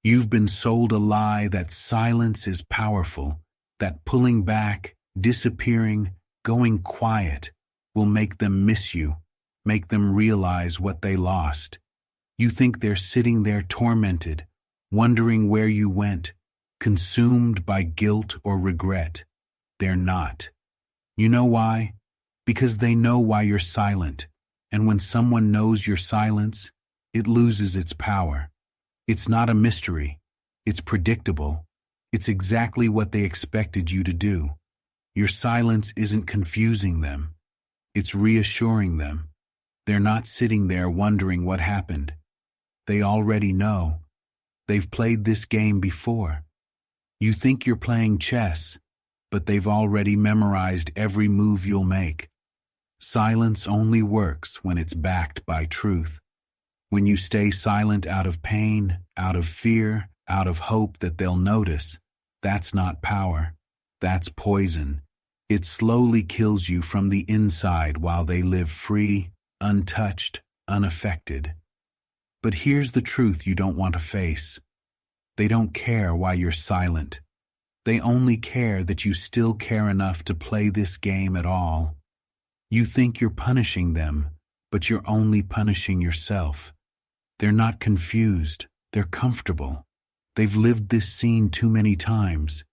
You've been sold a lie that silence is powerful, that pulling back, disappearing, going quiet will make them miss you, make them realize what they lost. You think they're sitting there tormented, wondering where you went, consumed by guilt or regret. They're not. You know why? Because they know why you're silent, and when someone knows your silence, it loses its power. It's not a mystery. It's predictable. It's exactly what they expected you to do. Your silence isn't confusing them. It's reassuring them. They're not sitting there wondering what happened. They already know. They've played this game before. You think you're playing chess, but they've already memorized every move you'll make. Silence only works when it's backed by truth. When you stay silent out of pain, out of fear, out of hope that they'll notice, that's not power. That's poison. It slowly kills you from the inside while they live free, untouched, unaffected. But here's the truth you don't want to face. They don't care why you're silent. They only care that you still care enough to play this game at all. You think you're punishing them, but you're only punishing yourself. They're not confused. They're comfortable. They've lived this scene too many times.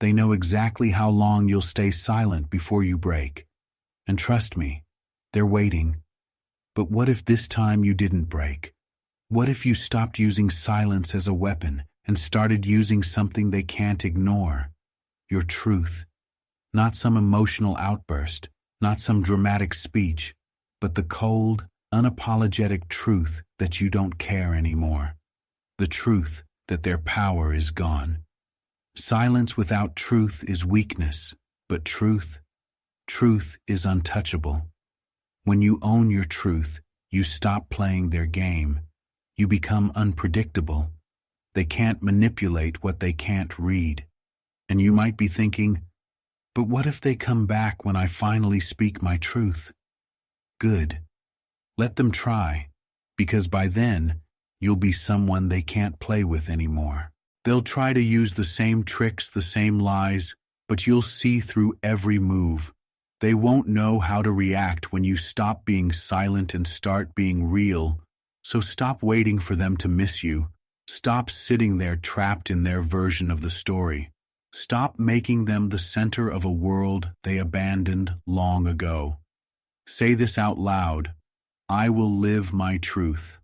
They know exactly how long you'll stay silent before you break. And trust me, they're waiting. But what if this time you didn't break? What if you stopped using silence as a weapon and started using something they can't ignore? Your truth. Not some emotional outburst, not some dramatic speech, but the cold, unapologetic truth that you don't care anymore. The truth that their power is gone. Silence without truth is weakness, but truth is untouchable. When you own your truth, you stop playing their game. You become unpredictable. They can't manipulate what they can't read. And you might be thinking, but what if they come back when I finally speak my truth? Good. Let them try, because by then, you'll be someone they can't play with anymore. They'll try to use the same tricks, the same lies, but you'll see through every move. They won't know how to react when you stop being silent and start being real. So stop waiting for them to miss you. Stop sitting there trapped in their version of the story. Stop making them the center of a world they abandoned long ago. Say this out loud. I will live my truth.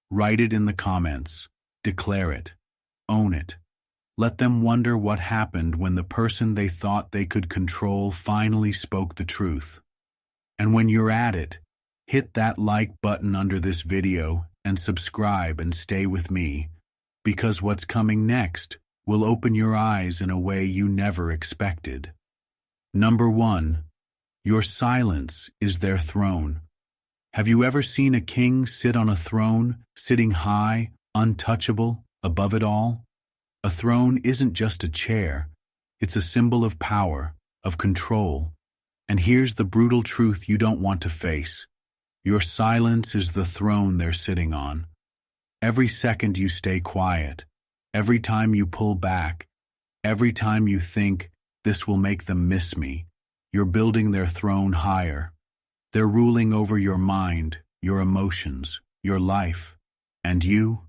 Write it in the comments. Declare it. Own it. Let them wonder what happened when the person they thought they could control finally spoke the truth. And when you're at it, hit that like button under this video and subscribe and stay with me, because what's coming next will open your eyes in a way you never expected. Number 1. Your silence is their throne. Have you ever seen a king sit on a throne, sitting high, untouchable, above it all? A throne isn't just a chair. It's a symbol of power, of control. And here's the brutal truth you don't want to face. Your silence is the throne they're sitting on. Every second you stay quiet, every time you pull back, every time you think, this will make them miss me, you're building their throne higher. They're ruling over your mind, your emotions, your life. And you?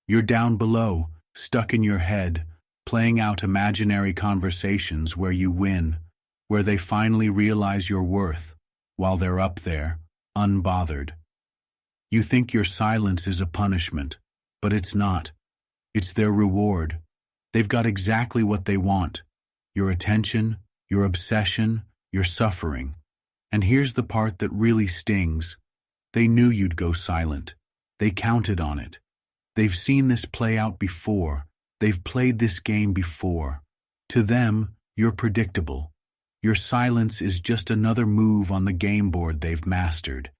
You're down below, stuck in your head, playing out imaginary conversations where you win, where they finally realize your worth, while they're up there, unbothered. You think your silence is a punishment, but it's not. It's their reward. They've got exactly what they want. Your attention, your obsession, your suffering. And here's the part that really stings. They knew you'd go silent. They counted on it. They've seen this play out before. They've played this game before. To them, you're predictable. Your silence is just another move on the game board they've mastered.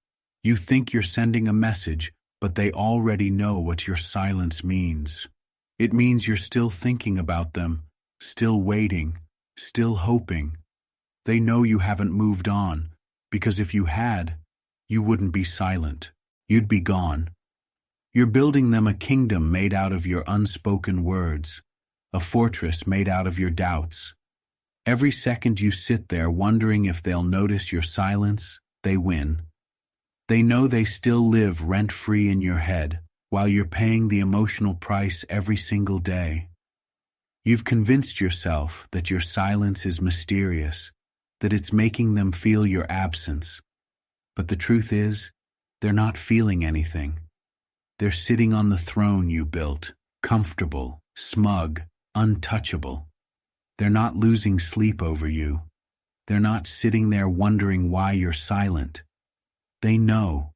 You think you're sending a message, but they already know what your silence means. It means you're still thinking about them, still waiting, still hoping. They know you haven't moved on, because if you had, you wouldn't be silent. You'd be gone. You're building them a kingdom made out of your unspoken words, a fortress made out of your doubts. Every second you sit there wondering if they'll notice your silence, they win. They know they still live rent-free in your head, while you're paying the emotional price every single day. You've convinced yourself that your silence is mysterious, that it's making them feel your absence. But the truth is, they're not feeling anything. They're sitting on the throne you built, comfortable, smug, untouchable. They're not losing sleep over you. They're not sitting there wondering why you're silent. They know.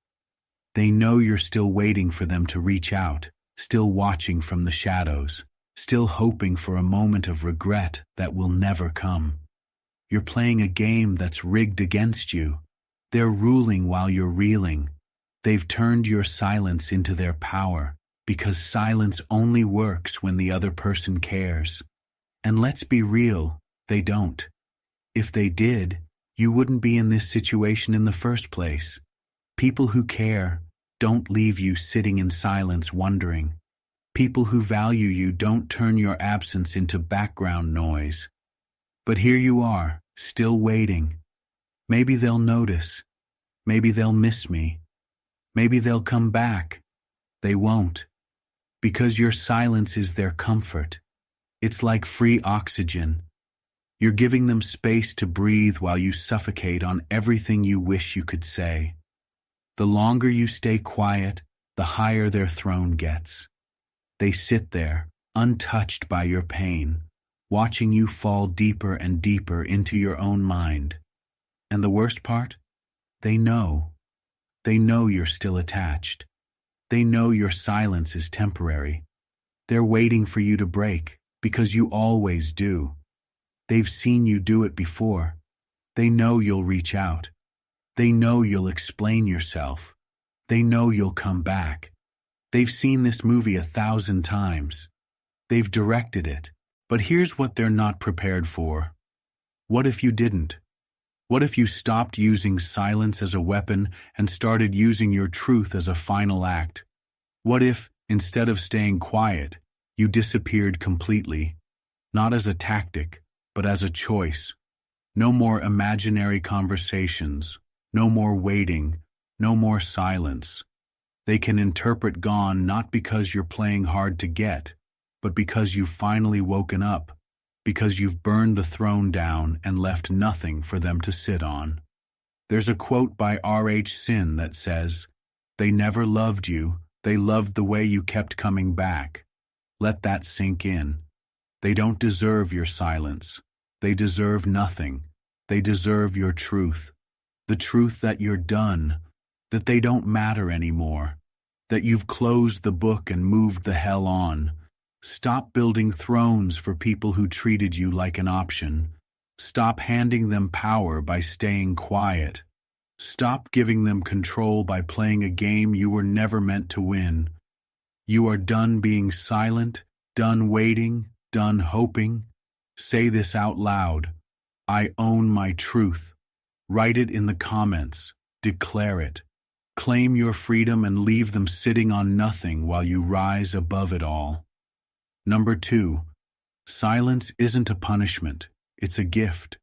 They know you're still waiting for them to reach out, still watching from the shadows, still hoping for a moment of regret that will never come. You're playing a game that's rigged against you. They're ruling while you're reeling. They've turned your silence into their power, because silence only works when the other person cares. And let's be real, they don't. If they did, you wouldn't be in this situation in the first place. People who care don't leave you sitting in silence wondering. People who value you don't turn your absence into background noise. But here you are, still waiting. Maybe they'll notice. Maybe they'll miss me. Maybe they'll come back. They won't. Because your silence is their comfort. It's like free oxygen. You're giving them space to breathe while you suffocate on everything you wish you could say. The longer you stay quiet, the higher their throne gets. They sit there, untouched by your pain, watching you fall deeper and deeper into your own mind. And the worst part? They know. They know you're still attached. They know your silence is temporary. They're waiting for you to break, because you always do. They've seen you do it before. They know you'll reach out. They know you'll explain yourself. They know you'll come back. They've seen this movie 1,000 times. They've directed it. But here's what they're not prepared for. What if you didn't? What if you stopped using silence as a weapon and started using your truth as a final act? What if, instead of staying quiet, you disappeared completely? Not as a tactic, but as a choice. No more imaginary conversations. No more waiting. No more silence. They can interpret gone not because you're playing hard to get, but because you've finally woken up, because you've burned the throne down and left nothing for them to sit on. There's a quote by R.H. Sin that says, "They never loved you, they loved the way you kept coming back." Let that sink in. They don't deserve your silence. They deserve nothing. They deserve your truth. The truth that you're done, that they don't matter anymore, that you've closed the book and moved the hell on. Stop building thrones for people who treated you like an option. Stop handing them power by staying quiet. Stop giving them control by playing a game you were never meant to win. You are done being silent, done waiting, done hoping. Say this out loud. I own my truth. Write it in the comments. Declare it. Claim your freedom and leave them sitting on nothing while you rise above it all. Number 2, silence isn't a punishment, it's a gift.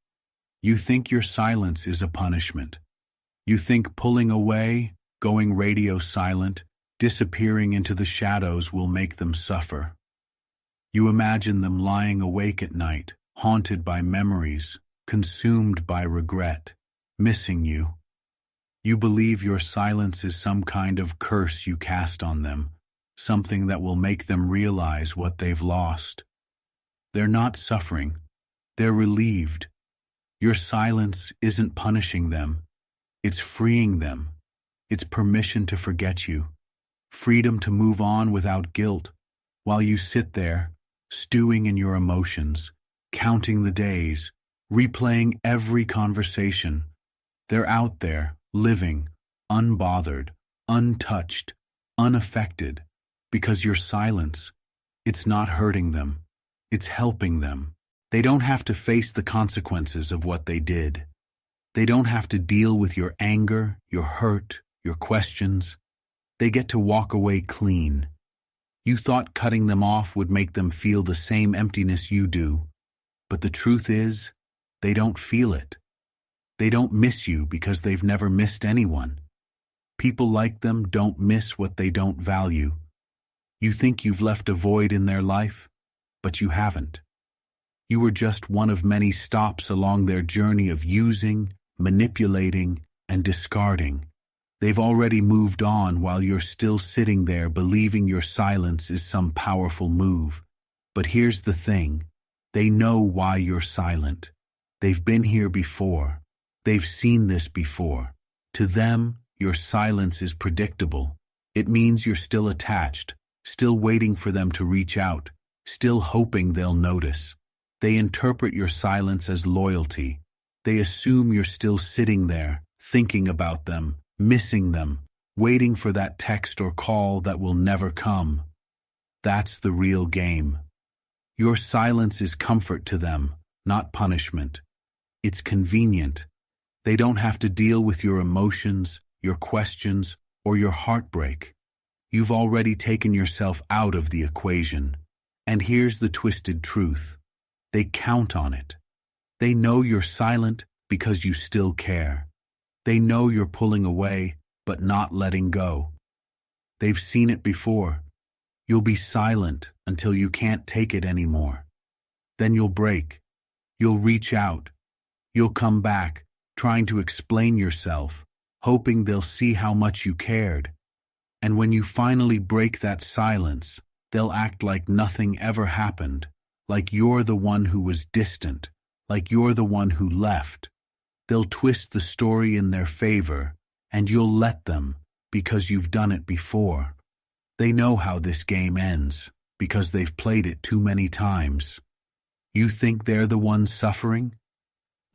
You think your silence is a punishment. You think pulling away, going radio silent, disappearing into the shadows will make them suffer. You imagine them lying awake at night, haunted by memories, consumed by regret, missing you. You believe your silence is some kind of curse you cast on them, something that will make them realize what they've lost. They're not suffering. They're relieved. Your silence isn't punishing them. It's freeing them. It's permission to forget you. Freedom to move on without guilt, while you sit there, stewing in your emotions, counting the days, replaying every conversation. They're out there, living, unbothered, untouched, unaffected. Because your silence, it's not hurting them, it's helping them. They don't have to face the consequences of what they did. They don't have to deal with your anger, your hurt, your questions. They get to walk away clean. You thought cutting them off would make them feel the same emptiness you do, but the truth is, they don't feel it. They don't miss you because they've never missed anyone. People like them don't miss what they don't value. You think you've left a void in their life, but you haven't. You were just one of many stops along their journey of using, manipulating, and discarding. They've already moved on while you're still sitting there believing your silence is some powerful move. But here's the thing. They know why you're silent. They've been here before. They've seen this before. To them, your silence is predictable. It means you're still attached, still waiting for them to reach out, still hoping they'll notice. They interpret your silence as loyalty. They assume you're still sitting there, thinking about them, missing them, waiting for that text or call that will never come. That's the real game. Your silence is comfort to them, not punishment. It's convenient. They don't have to deal with your emotions, your questions, or your heartbreak. You've already taken yourself out of the equation. And here's the twisted truth. They count on it. They know you're silent because you still care. They know you're pulling away, but not letting go. They've seen it before. You'll be silent until you can't take it anymore. Then you'll break. You'll reach out. You'll come back, trying to explain yourself, hoping they'll see how much you cared. And when you finally break that silence, they'll act like nothing ever happened, like you're the one who was distant, like you're the one who left. They'll twist the story in their favor, and you'll let them, because you've done it before. They know how this game ends, because they've played it too many times. You think they're the ones suffering?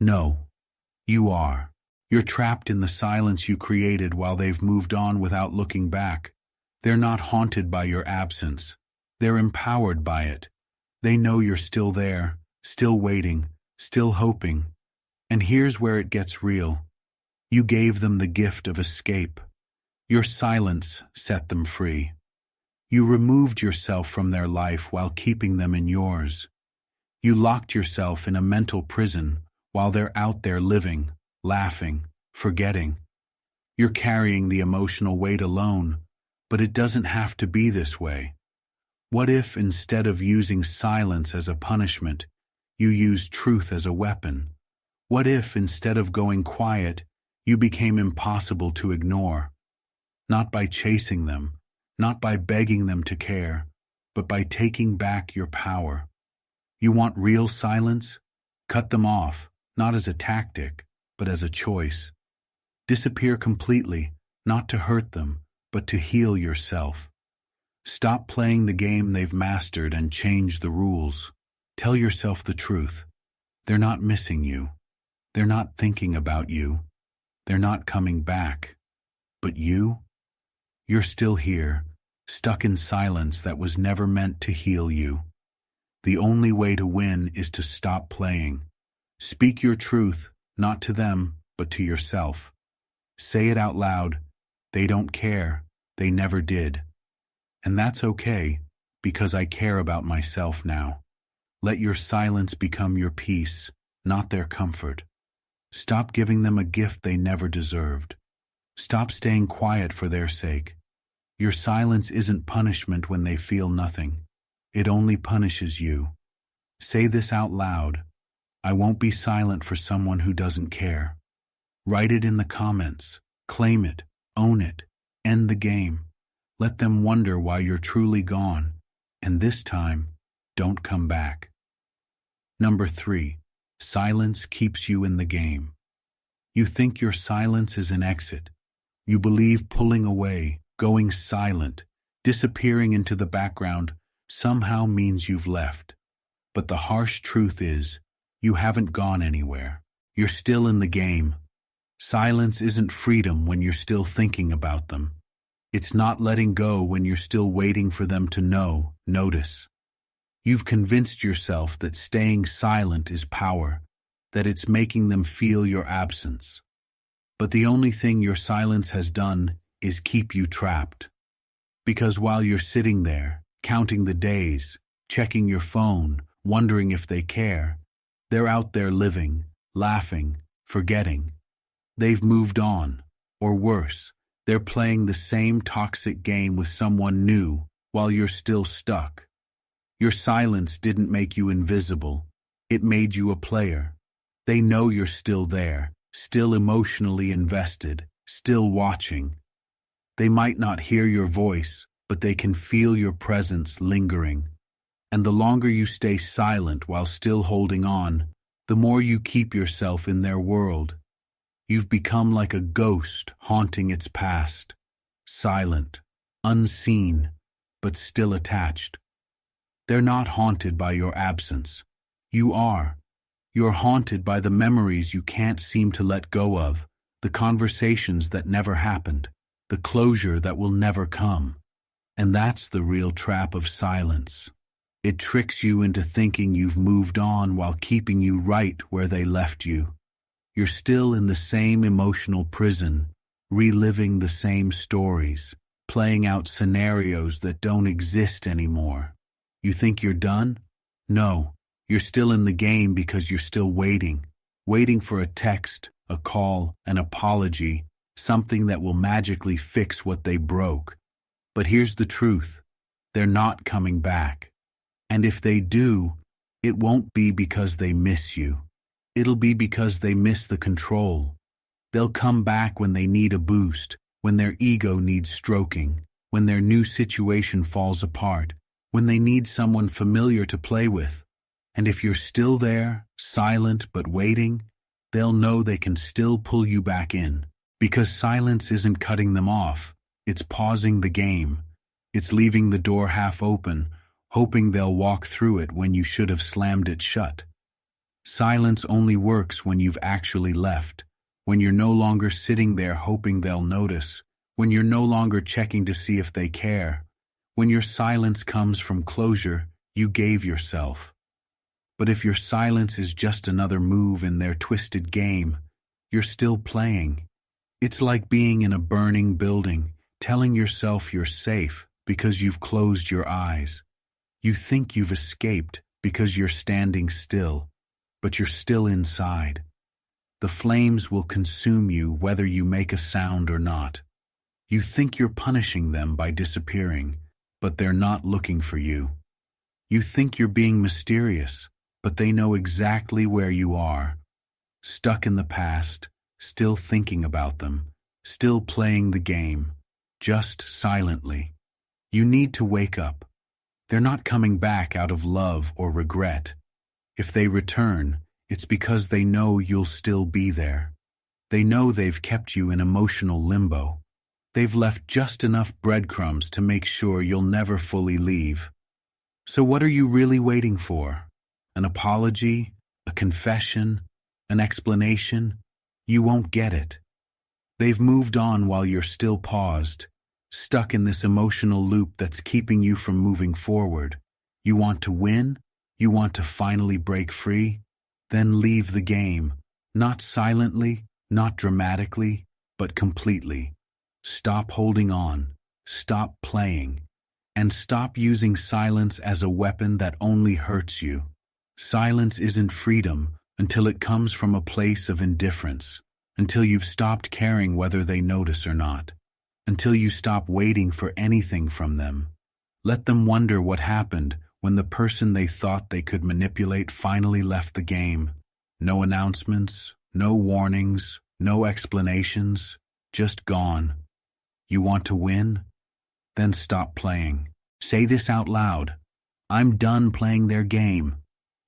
No, you are. You're trapped in the silence you created while they've moved on without looking back. They're not haunted by your absence. They're empowered by it. They know you're still there, still waiting, still hoping. And here's where it gets real. You gave them the gift of escape. Your silence set them free. You removed yourself from their life while keeping them in yours. You locked yourself in a mental prison while they're out there living, laughing, forgetting. You're carrying the emotional weight alone, but it doesn't have to be this way. What if instead of using silence as a punishment, you used truth as a weapon? What if instead of going quiet, you became impossible to ignore? Not by chasing them, not by begging them to care, but by taking back your power. You want real silence? Cut them off, not as a tactic, but as a choice. Disappear completely, not to hurt them, but to heal yourself. Stop playing the game they've mastered and change the rules. Tell yourself the truth. They're not missing you. They're not thinking about you. They're not coming back. But you? You're still here, stuck in silence that was never meant to heal you. The only way to win is to stop playing. Speak your truth, not to them, but to yourself. Say it out loud. They don't care. They never did. And that's okay, because I care about myself now. Let your silence become your peace, not their comfort. Stop giving them a gift they never deserved. Stop staying quiet for their sake. Your silence isn't punishment when they feel nothing. It only punishes you. Say this out loud. I won't be silent for someone who doesn't care. Write it in the comments. Claim it. Own it. End the game. Let them wonder why you're truly gone. And this time, don't come back. Number 3. Silence keeps you in the game. You think your silence is an exit. You believe pulling away, going silent, disappearing into the background somehow means you've left. But the harsh truth is, you haven't gone anywhere. You're still in the game. Silence isn't freedom when you're still thinking about them. It's not letting go when you're still waiting for them to know, notice. You've convinced yourself that staying silent is power, that it's making them feel your absence. But the only thing your silence has done is keep you trapped. Because while you're sitting there, counting the days, checking your phone, wondering if they care, they're out there living, laughing, forgetting. They've moved on, or worse, they're playing the same toxic game with someone new while you're still stuck. Your silence didn't make you invisible, it made you a player. They know you're still there, still emotionally invested, still watching. They might not hear your voice, but they can feel your presence lingering. And the longer you stay silent while still holding on, the more you keep yourself in their world. You've become like a ghost haunting its past, silent, unseen, but still attached. They're not haunted by your absence. You are. You're haunted by the memories you can't seem to let go of, the conversations that never happened, the closure that will never come. And that's the real trap of silence. It tricks you into thinking you've moved on while keeping you right where they left you. You're still in the same emotional prison, reliving the same stories, playing out scenarios that don't exist anymore. You think you're done? No, you're still in the game because you're still waiting for a text, a call, an apology, something that will magically fix what they broke. But here's the truth, they're not coming back. And if they do, it won't be because they miss you. It'll be because they miss the control. They'll come back when they need a boost, when their ego needs stroking, when their new situation falls apart, when they need someone familiar to play with. And if you're still there, silent but waiting, they'll know they can still pull you back in. Because silence isn't cutting them off, it's pausing the game. It's leaving the door half open, hoping they'll walk through it when you should have slammed it shut. Silence only works when you've actually left, when you're no longer sitting there hoping they'll notice, when you're no longer checking to see if they care, when your silence comes from closure you gave yourself. But if your silence is just another move in their twisted game, you're still playing. It's like being in a burning building, telling yourself you're safe because you've closed your eyes. You think you've escaped because you're standing still, but you're still inside. The flames will consume you whether you make a sound or not. You think you're punishing them by disappearing, but they're not looking for you. You think you're being mysterious, but they know exactly where you are. Stuck in the past, still thinking about them, still playing the game, just silently. You need to wake up. They're not coming back out of love or regret. If they return, it's because they know you'll still be there. They know they've kept you in emotional limbo. They've left just enough breadcrumbs to make sure you'll never fully leave. So what are you really waiting for? An apology? A confession? An explanation? You won't get it. They've moved on while you're still paused, stuck in this emotional loop that's keeping you from moving forward. You want to win? You want to finally break free? Then leave the game, not silently, not dramatically, but completely. Stop holding on, stop playing, and stop using silence as a weapon that only hurts you. Silence isn't freedom until it comes from a place of indifference, until you've stopped caring whether they notice or not, until you stop waiting for anything from them. Let them wonder what happened when the person they thought they could manipulate finally left the game. No announcements, no warnings, no explanations, just gone. You want to win? Then stop playing. Say this out loud. I'm done playing their game.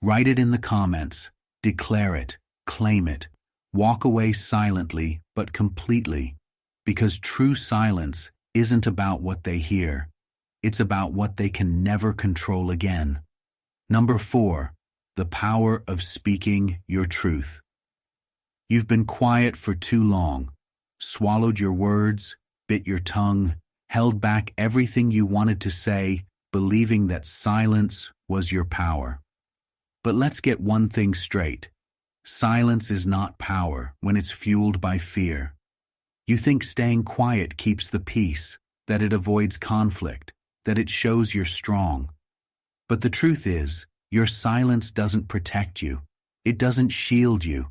Write it in the comments. Declare it. Claim it. Walk away silently, but completely. Because true silence isn't about what they hear. It's about what they can never control again. Number 4, the power of speaking your truth. You've been quiet for too long, swallowed your words, bit your tongue, held back everything you wanted to say, believing that silence was your power. But let's get one thing straight. Silence is not power when it's fueled by fear. You think staying quiet keeps the peace, that it avoids conflict, that it shows you're strong. But the truth is, your silence doesn't protect you. It doesn't shield you.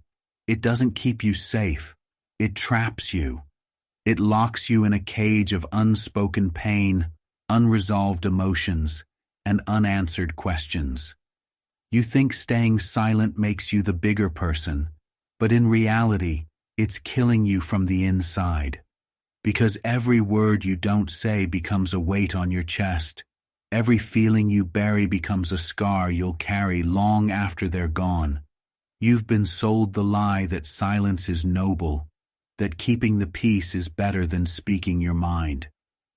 It doesn't keep you safe. It traps you. It locks you in a cage of unspoken pain, unresolved emotions, and unanswered questions. You think staying silent makes you the bigger person, but in reality, it's killing you from the inside. Because every word you don't say becomes a weight on your chest. Every feeling you bury becomes a scar you'll carry long after they're gone. You've been sold the lie that silence is noble, that keeping the peace is better than speaking your mind.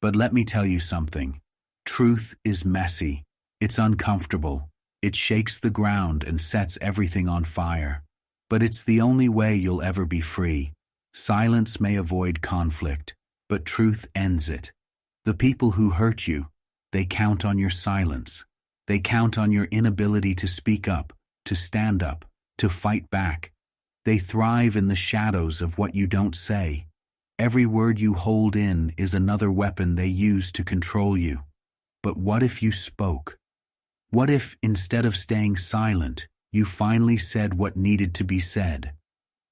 But let me tell you something. Truth is messy. It's uncomfortable. It shakes the ground and sets everything on fire. But it's the only way you'll ever be free. Silence may avoid conflict, but truth ends it. The people who hurt you, they count on your silence. They count on your inability to speak up, to stand up, to fight back. They thrive in the shadows of what you don't say. Every word you hold in is another weapon they use to control you. But what if you spoke? What if, instead of staying silent, you finally said what needed to be said?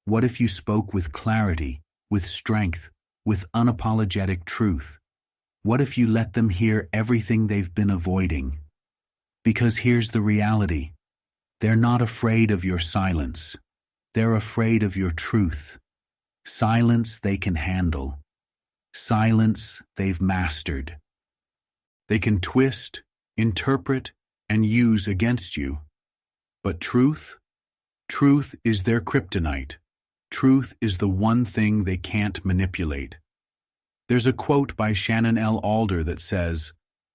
What if you spoke with clarity, with strength, with unapologetic truth? What if you let them hear everything they've been avoiding? Because here's the reality. They're not afraid of your silence. They're afraid of your truth. Silence they can handle. Silence they've mastered. They can twist, interpret, and use against you. But truth? Truth is their kryptonite. Truth is the one thing they can't manipulate. There's a quote by Shannon L. Alder that says,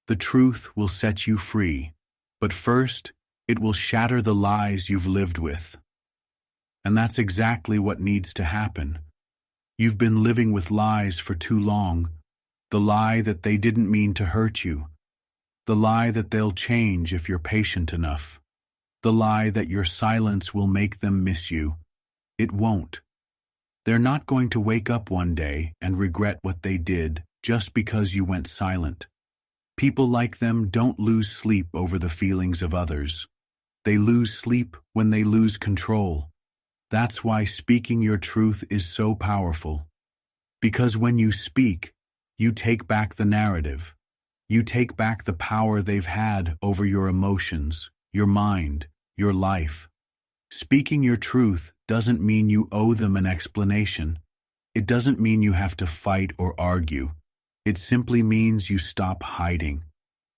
"The truth will set you free, but first, it will shatter the lies you've lived with." And that's exactly what needs to happen. You've been living with lies for too long. The lie that they didn't mean to hurt you. The lie that they'll change if you're patient enough. The lie that your silence will make them miss you. It won't. They're not going to wake up one day and regret what they did just because you went silent. People like them don't lose sleep over the feelings of others. They lose sleep when they lose control. That's why speaking your truth is so powerful. Because when you speak, you take back the narrative. You take back the power they've had over your emotions, your mind, your life. Speaking your truth doesn't mean you owe them an explanation. It doesn't mean you have to fight or argue. It simply means you stop hiding.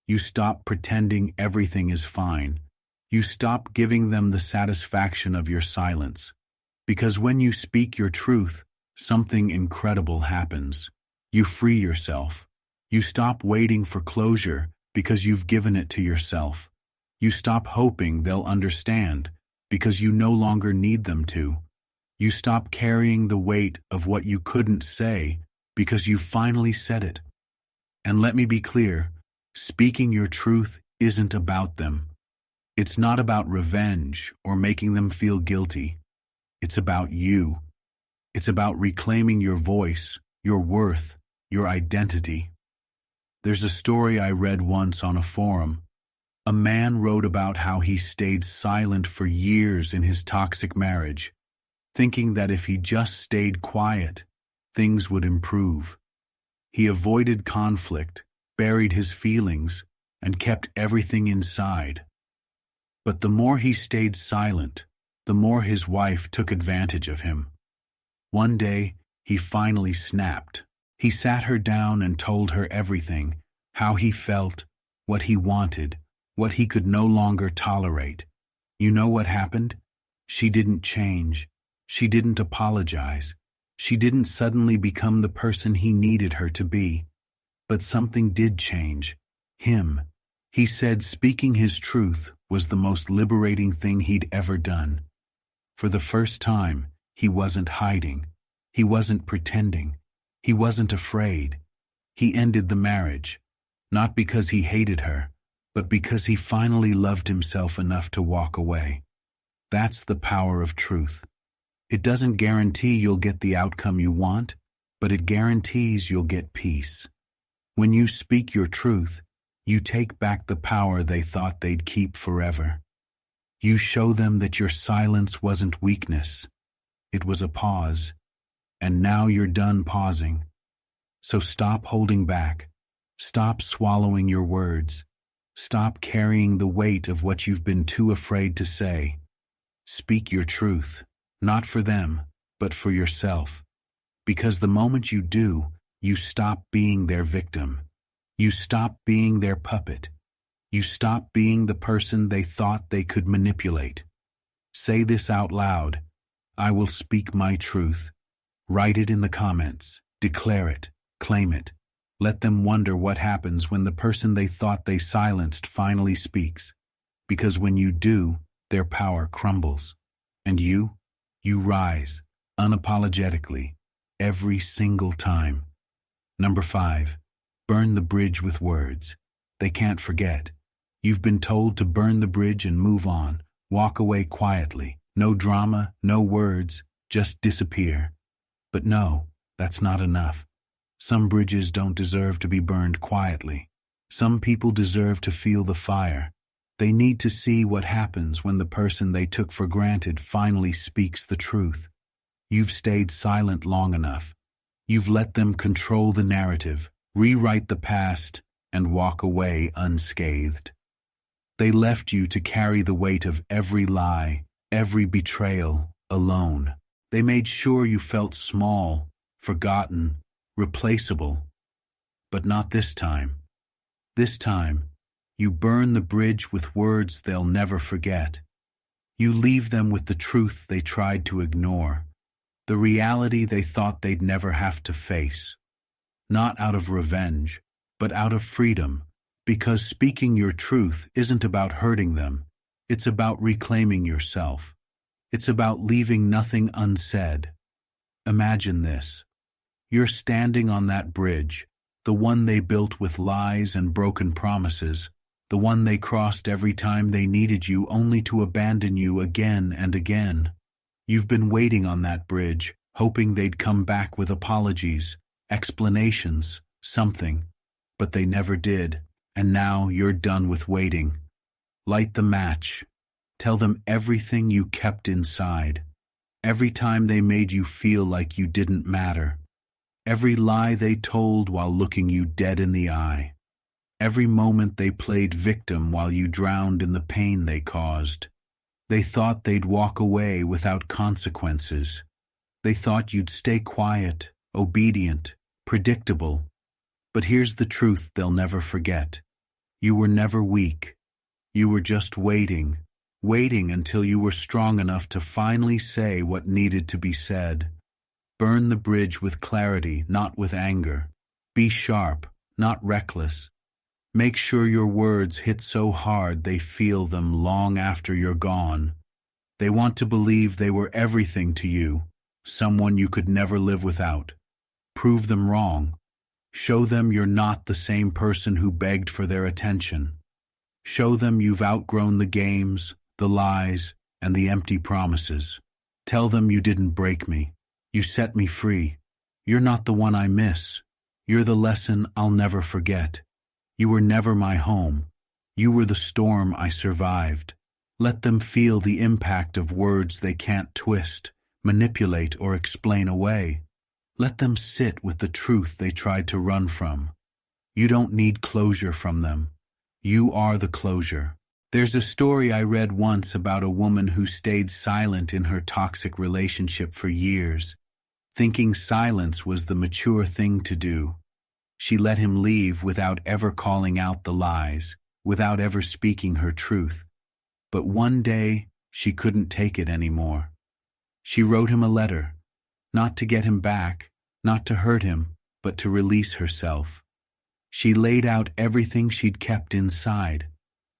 You stop pretending everything is fine. You stop giving them the satisfaction of your silence. Because when you speak your truth, something incredible happens. You free yourself. You stop waiting for closure because you've given it to yourself. You stop hoping they'll understand because you no longer need them to. You stop carrying the weight of what you couldn't say because you finally said it. And let me be clear, speaking your truth isn't about them. It's not about revenge or making them feel guilty. It's about you. It's about reclaiming your voice, your worth, your identity. There's a story I read once on a forum. A man wrote about how he stayed silent for years in his toxic marriage, thinking that if he just stayed quiet, things would improve. He avoided conflict, buried his feelings, and kept everything inside. But the more he stayed silent, the more his wife took advantage of him. One day, he finally snapped. He sat her down and told her everything, how he felt, what he wanted, what he could no longer tolerate. You know what happened? She didn't change. She didn't apologize. She didn't suddenly become the person he needed her to be. But something did change. Him. He said speaking his truth was the most liberating thing he'd ever done. For the first time, he wasn't hiding. He wasn't pretending. He wasn't afraid. He ended the marriage, not because he hated her, but because he finally loved himself enough to walk away. That's the power of truth. It doesn't guarantee you'll get the outcome you want, but it guarantees you'll get peace. When you speak your truth, you take back the power they thought they'd keep forever. You show them that your silence wasn't weakness, it was a pause, and now you're done pausing. So stop holding back, stop swallowing your words, stop carrying the weight of what you've been too afraid to say. Speak your truth, not for them, but for yourself. Because the moment you do, you stop being their victim. You stop being their puppet. You stop being the person they thought they could manipulate. Say this out loud. I will speak my truth. Write it in the comments. Declare it. Claim it. Let them wonder what happens when the person they thought they silenced finally speaks. Because when you do, their power crumbles. And you rise, unapologetically, every single time. Number 5. Burn the bridge with words. They can't forget. You've been told to burn the bridge and move on. Walk away quietly. No drama, no words, just disappear. But no, that's not enough. Some bridges don't deserve to be burned quietly. Some people deserve to feel the fire. They need to see what happens when the person they took for granted finally speaks the truth. You've stayed silent long enough. You've let them control the narrative, rewrite the past, and walk away unscathed. They left you to carry the weight of every lie, every betrayal, alone. They made sure you felt small, forgotten, replaceable. But not this time. This time, you burn the bridge with words they'll never forget. You leave them with the truth they tried to ignore, the reality they thought they'd never have to face. Not out of revenge, but out of freedom, because speaking your truth isn't about hurting them, it's about reclaiming yourself. It's about leaving nothing unsaid. Imagine this. You're standing on that bridge, the one they built with lies and broken promises, the one they crossed every time they needed you only to abandon you again and again. You've been waiting on that bridge, hoping they'd come back with apologies, explanations, something. But they never did, and now you're done with waiting. Light the match. Tell them everything you kept inside. Every time they made you feel like you didn't matter. Every lie they told while looking you dead in the eye. Every moment they played victim while you drowned in the pain they caused. They thought they'd walk away without consequences. They thought you'd stay quiet, obedient, predictable. But here's the truth they'll never forget. You were never weak. You were just waiting until you were strong enough to finally say what needed to be said. Burn the bridge with clarity, not with anger. Be sharp, not reckless. Make sure your words hit so hard they feel them long after you're gone. They want to believe they were everything to you, someone you could never live without. Prove them wrong. Show them you're not the same person who begged for their attention. Show them you've outgrown the games, the lies, and the empty promises. Tell them you didn't break me. You set me free. You're not the one I miss. You're the lesson I'll never forget. You were never my home. You were the storm I survived. Let them feel the impact of words they can't twist, manipulate, or explain away. Let them sit with the truth they tried to run from. You don't need closure from them. You are the closure. There's a story I read once about a woman who stayed silent in her toxic relationship for years, thinking silence was the mature thing to do. She let him leave without ever calling out the lies, without ever speaking her truth. But one day, she couldn't take it anymore. She wrote him a letter, not to get him back, not to hurt him, but to release herself. She laid out everything she'd kept inside,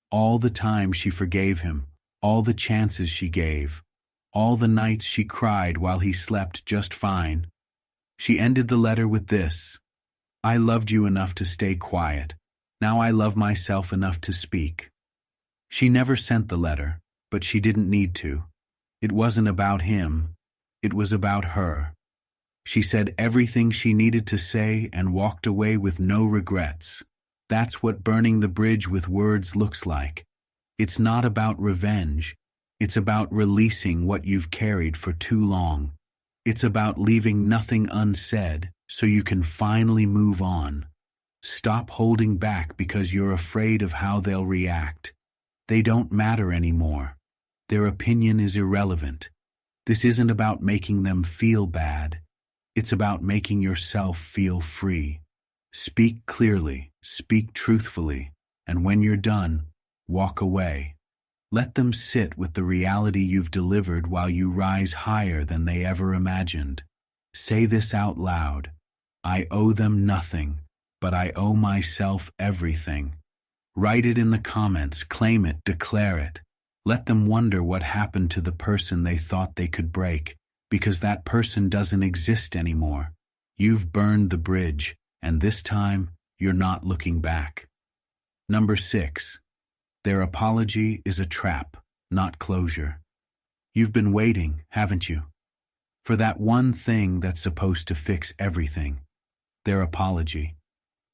all the time she forgave him, all the chances she gave, all the nights she cried while he slept just fine. She ended the letter with this: I loved you enough to stay quiet. Now I love myself enough to speak. She never sent the letter, but she didn't need to. It wasn't about him. It was about her. She said everything she needed to say and walked away with no regrets. That's what burning the bridge with words looks like. It's not about revenge. It's about releasing what you've carried for too long. It's about leaving nothing unsaid so you can finally move on. Stop holding back because you're afraid of how they'll react. They don't matter anymore. Their opinion is irrelevant. This isn't about making them feel bad. It's about making yourself feel free. Speak clearly, speak truthfully, and when you're done, walk away. Let them sit with the reality you've delivered while you rise higher than they ever imagined. Say this out loud. I owe them nothing, but I owe myself everything. Write it in the comments, claim it, declare it. Let them wonder what happened to the person they thought they could break, because that person doesn't exist anymore. You've burned the bridge, and this time, you're not looking back. Number 6. Their apology is a trap, not closure. You've been waiting, haven't you? For that one thing that's supposed to fix everything. Their apology.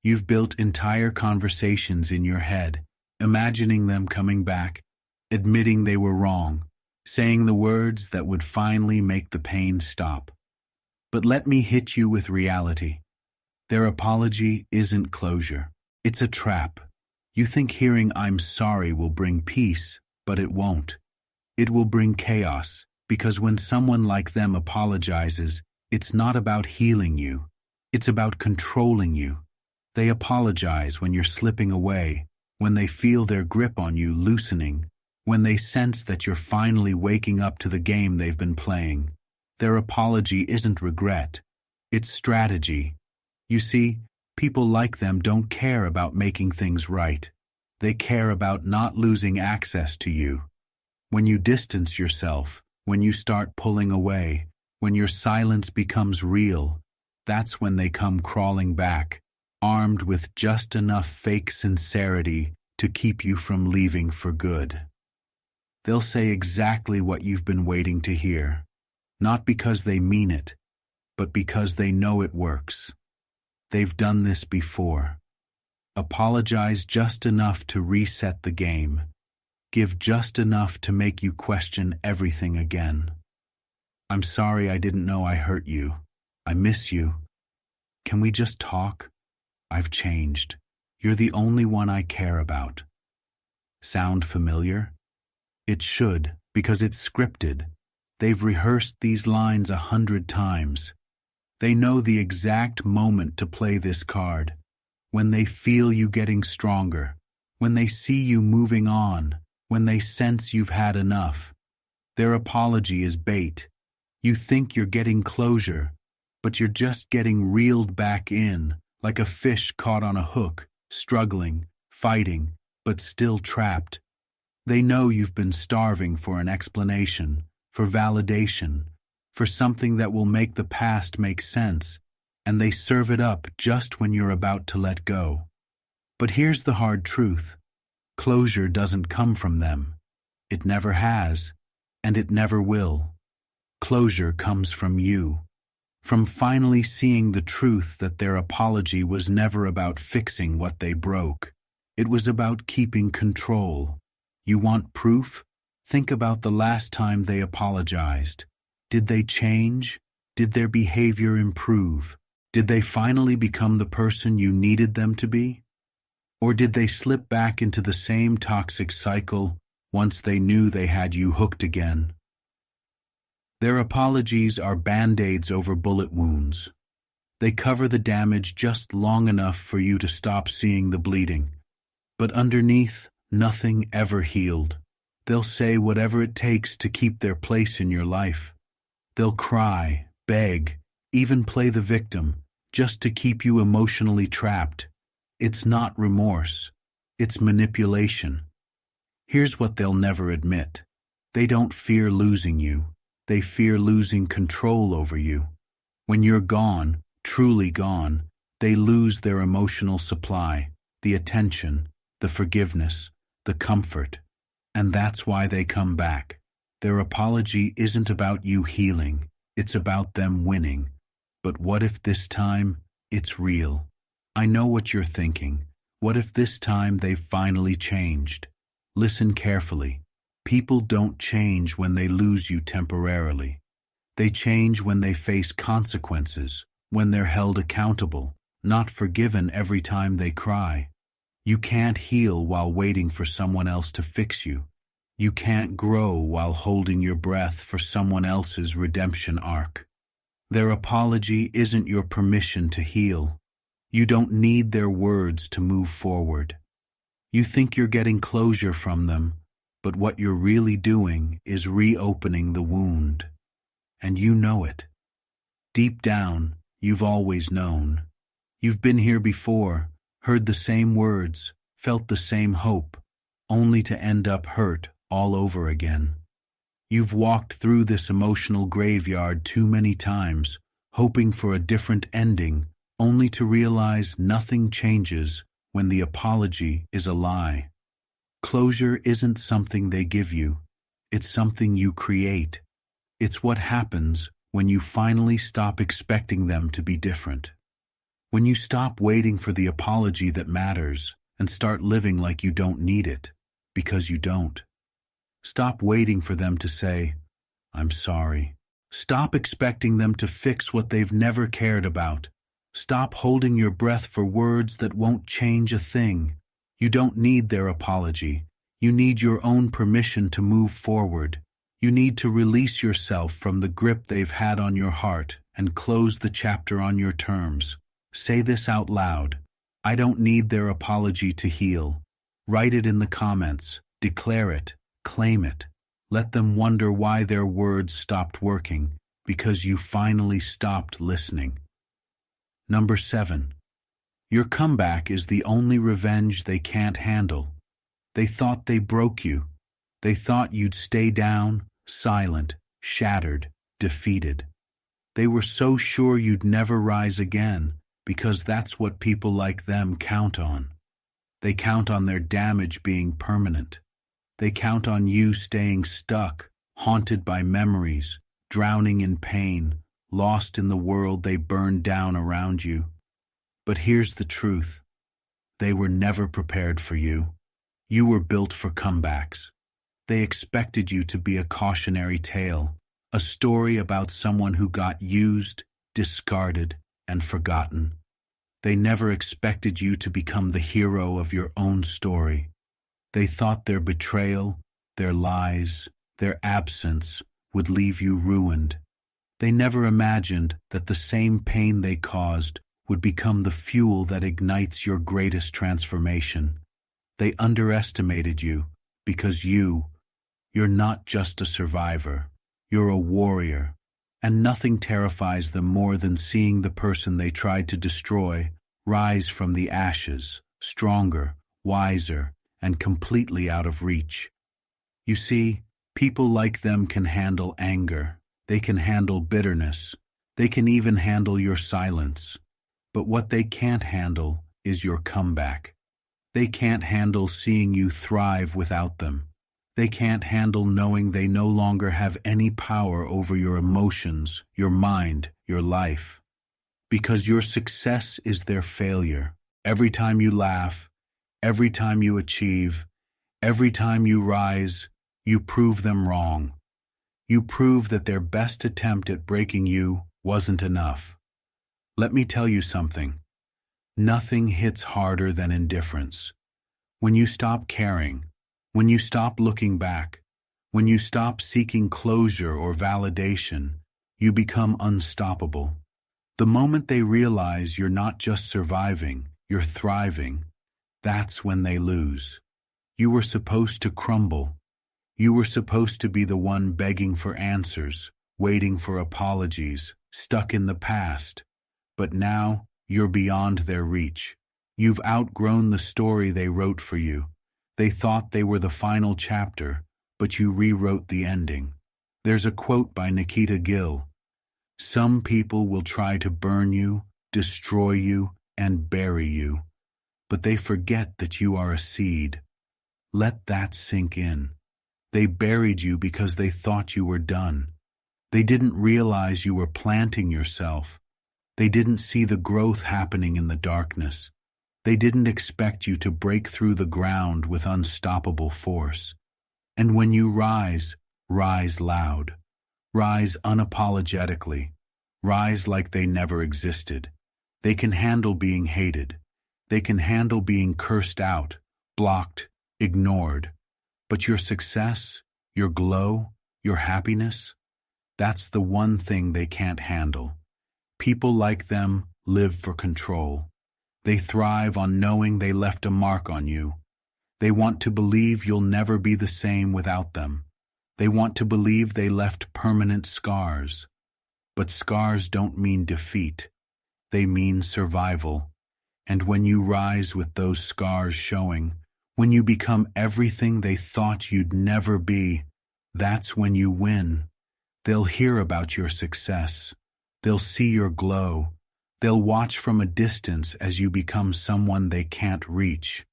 You've built entire conversations in your head, imagining them coming back, admitting they were wrong, saying the words that would finally make the pain stop. But let me hit you with reality. Their apology isn't closure. It's a trap. You think hearing "I'm sorry" will bring peace, but it won't. It will bring chaos, because when someone like them apologizes, it's not about healing you. It's about controlling you. They apologize when you're slipping away, when they feel their grip on you loosening, when they sense that you're finally waking up to the game they've been playing. Their apology isn't regret. It's strategy. You see, people like them don't care about making things right. They care about not losing access to you. When you distance yourself, when you start pulling away, when your silence becomes real, that's when they come crawling back, armed with just enough fake sincerity to keep you from leaving for good. They'll say exactly what you've been waiting to hear, not because they mean it, but because they know it works. They've done this before. Apologize just enough to reset the game. Give just enough to make you question everything again. I'm sorry, I didn't know I hurt you. I miss you. Can we just talk? I've changed. You're the only one I care about. Sound familiar? It should, because it's scripted. They've rehearsed these lines 100 times. They know the exact moment to play this card. When they feel you getting stronger, when they see you moving on, when they sense you've had enough. Their apology is bait. You think you're getting closure, but you're just getting reeled back in, like a fish caught on a hook, struggling, fighting, but still trapped. They know you've been starving for an explanation, for validation, for something that will make the past make sense, and they serve it up just when you're about to let go. But here's the hard truth. Closure doesn't come from them. It never has, and it never will. Closure comes from you. From finally seeing the truth that their apology was never about fixing what they broke. It was about keeping control. You want proof? Think about the last time they apologized. Did they change? Did their behavior improve? Did they finally become the person you needed them to be? Or did they slip back into the same toxic cycle once they knew they had you hooked again? Their apologies are band-aids over bullet wounds. They cover the damage just long enough for you to stop seeing the bleeding. But underneath, nothing ever healed. They'll say whatever it takes to keep their place in your life. They'll cry, beg, even play the victim, just to keep you emotionally trapped. It's not remorse. It's manipulation. Here's what they'll never admit. They don't fear losing you. They fear losing control over you. When you're gone, truly gone, they lose their emotional supply, the attention, the forgiveness, the comfort. And that's why they come back. Their apology isn't about you healing. It's about them winning. But what if this time it's real? I know what you're thinking. What if this time they've finally changed? Listen carefully. People don't change when they lose you temporarily. They change when they face consequences, when they're held accountable, not forgiven every time they cry. You can't heal while waiting for someone else to fix you. You can't grow while holding your breath for someone else's redemption arc. Their apology isn't your permission to heal. You don't need their words to move forward. You think you're getting closure from them, but what you're really doing is reopening the wound. And you know it. Deep down, you've always known. You've been here before, heard the same words, felt the same hope, only to end up hurt all over again. You've walked through this emotional graveyard too many times, hoping for a different ending, only to realize nothing changes when the apology is a lie. Closure isn't something they give you, it's something you create. It's what happens when you finally stop expecting them to be different. When you stop waiting for the apology that matters and start living like you don't need it, because you don't. Stop waiting for them to say, "I'm sorry." Stop expecting them to fix what they've never cared about. Stop holding your breath for words that won't change a thing. You don't need their apology. You need your own permission to move forward. You need to release yourself from the grip they've had on your heart and close the chapter on your terms. Say this out loud. I don't need their apology to heal. Write it in the comments. Declare it. Claim it. Let them wonder why their words stopped working, because you finally stopped listening. Number 7. Your comeback is the only revenge they can't handle. They thought they broke you. They thought you'd stay down, silent, shattered, defeated. They were so sure you'd never rise again, because that's what people like them count on. They count on their damage being permanent. They count on you staying stuck, haunted by memories, drowning in pain, lost in the world they burned down around you. But here's the truth. They were never prepared for you. You were built for comebacks. They expected you to be a cautionary tale, a story about someone who got used, discarded, and forgotten. They never expected you to become the hero of your own story. They thought their betrayal, their lies, their absence would leave you ruined. They never imagined that the same pain they caused would become the fuel that ignites your greatest transformation. They underestimated you because you're not just a survivor, you're a warrior, and nothing terrifies them more than seeing the person they tried to destroy rise from the ashes, stronger, wiser, and completely out of reach. You see, people like them can handle anger, they can handle bitterness, they can even handle your silence. But what they can't handle is your comeback. They can't handle seeing you thrive without them. They can't handle knowing they no longer have any power over your emotions, your mind, your life. Because your success is their failure. Every time you laugh, every time you achieve, every time you rise, you prove them wrong. You prove that their best attempt at breaking you wasn't enough. Let me tell you something. Nothing hits harder than indifference. When you stop caring, when you stop looking back, when you stop seeking closure or validation, you become unstoppable. The moment they realize you're not just surviving, you're thriving, that's when they lose. You were supposed to crumble. You were supposed to be the one begging for answers, waiting for apologies, stuck in the past. But now, you're beyond their reach. You've outgrown the story they wrote for you. They thought they were the final chapter, but you rewrote the ending. There's a quote by Nikita Gill. Some people will try to burn you, destroy you, and bury you, but they forget that you are a seed. Let that sink in. They buried you because they thought you were done. They didn't realize you were planting yourself. They didn't see the growth happening in the darkness. They didn't expect you to break through the ground with unstoppable force. And when you rise, rise loud. Rise unapologetically. Rise like they never existed. They can handle being hated. They can handle being cursed out, blocked, ignored. But your success, your glow, your happiness, that's the one thing they can't handle. People like them live for control. They thrive on knowing they left a mark on you. They want to believe you'll never be the same without them. They want to believe they left permanent scars. But scars don't mean defeat. They mean survival. And when you rise with those scars showing, when you become everything they thought you'd never be, that's when you win. They'll hear about your success. They'll see your glow. They'll watch from a distance as you become someone they can't reach.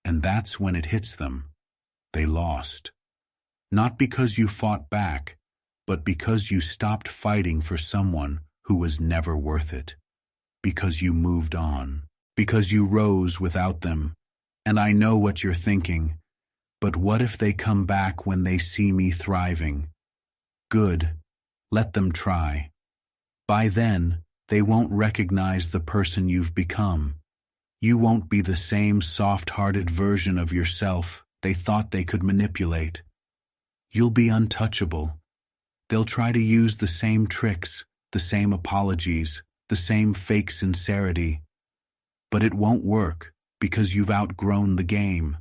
And that's when it hits them. They lost. Not because you fought back, but because you stopped fighting for someone who was never worth it. Because you moved on. Because you rose without them. And I know what you're thinking. But what if they come back when they see me thriving? Good. Let them try. By then, they won't recognize the person you've become. You won't be the same soft-hearted version of yourself they thought they could manipulate. You'll be untouchable. They'll try to use the same tricks, the same apologies, the same fake sincerity. But it won't work because you've outgrown the game.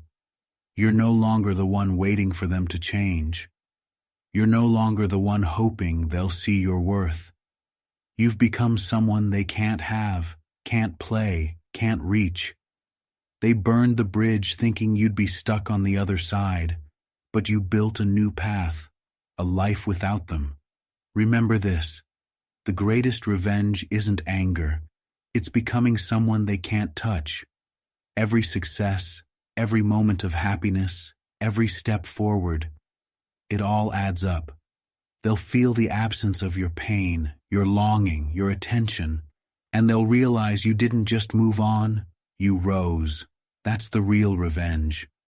You're no longer the one waiting for them to change. You're no longer the one hoping they'll see your worth. You've become someone they can't have, can't play, can't reach. They burned the bridge thinking you'd be stuck on the other side, but you built a new path, a life without them. Remember this, the greatest revenge isn't anger, it's becoming someone they can't touch. Every success, every moment of happiness, every step forward, it all adds up. They'll feel the absence of your pain, your longing, your attention, and they'll realize you didn't just move on, you rose. That's the real revenge.